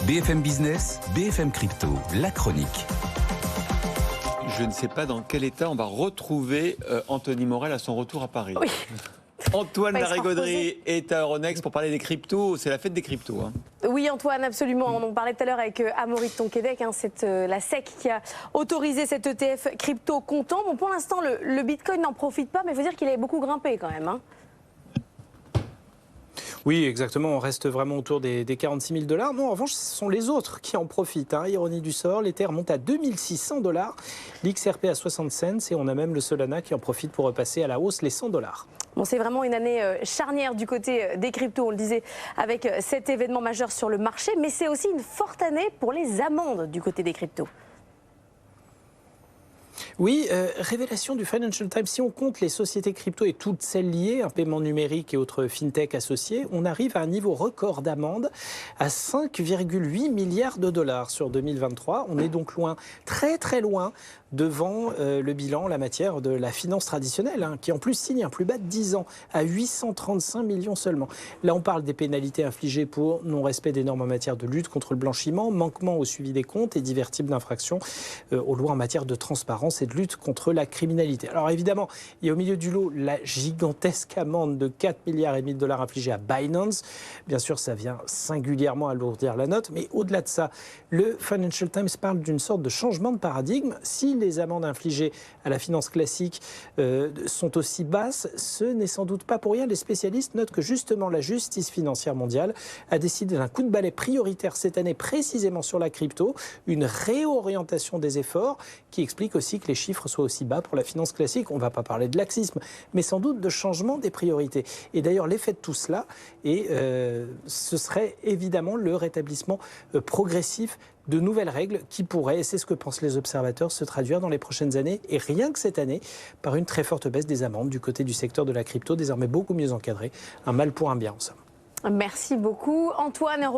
BFM Business, BFM Crypto, la chronique. Je ne sais pas dans quel état on va retrouver Anthony Morel à son retour à Paris. Oui. Antoine Larigauderie est à Euronext pour parler des cryptos. C'est la fête des cryptos. Hein. Oui, Antoine, absolument. On en parlait tout à l'heure avec Amaury de Tonquédec. C'est la SEC qui a autorisé cet ETF crypto comptant. Bon, pour l'instant, le Bitcoin n'en profite pas, mais il faut dire qu'il a beaucoup grimpé quand même. Oui, exactement. On reste vraiment autour des 46 000 $. Non, en revanche, ce sont les autres qui en profitent. Ironie du sort, l'Ether monte à 2600 $, l'XRP à 60 cents et on a même le Solana qui en profite pour repasser à la hausse les 100 $. Bon, c'est vraiment une année charnière du côté des cryptos, on le disait, avec cet événement majeur sur le marché, mais c'est aussi une forte année pour les amendes du côté des cryptos. Oui, révélation du Financial Times, si on compte les sociétés crypto et toutes celles liées, un paiement numérique et autres fintech associés, on arrive à un niveau record d'amende à 5,8 milliards de dollars sur 2023. On est donc loin, très très loin, devant le bilan en la matière de la finance traditionnelle, qui en plus signe un plus bas de 10 ans, à 835 millions seulement. Là, on parle des pénalités infligées pour non-respect des normes en matière de lutte contre le blanchiment, manquement au suivi des comptes et divers types d'infractions aux lois en matière de transparence et de lutte contre la criminalité. Alors évidemment, il y a au milieu du lot la gigantesque amende de 4,5 milliards de dollars infligée à Binance. Bien sûr, ça vient singulièrement alourdir la note, mais au-delà de ça, le Financial Times parle d'une sorte de changement de paradigme. Si les amendes infligées à la finance classique sont aussi basses, ce n'est sans doute pas pour rien. Les spécialistes notent que justement la justice financière mondiale a décidé d'un coup de balai prioritaire cette année précisément sur la crypto, une réorientation des efforts qui explique aussi que les chiffres soient aussi bas pour la finance classique. On ne va pas parler de laxisme, mais sans doute de changement des priorités. Et d'ailleurs, l'effet de tout cela, ce serait évidemment le rétablissement progressif de nouvelles règles qui pourraient, et c'est ce que pensent les observateurs, se traduire dans les prochaines années, et rien que cette année, par une très forte baisse des amendes du côté du secteur de la crypto, désormais beaucoup mieux encadré. Un mal pour un bien, en somme. Merci beaucoup, Antoine.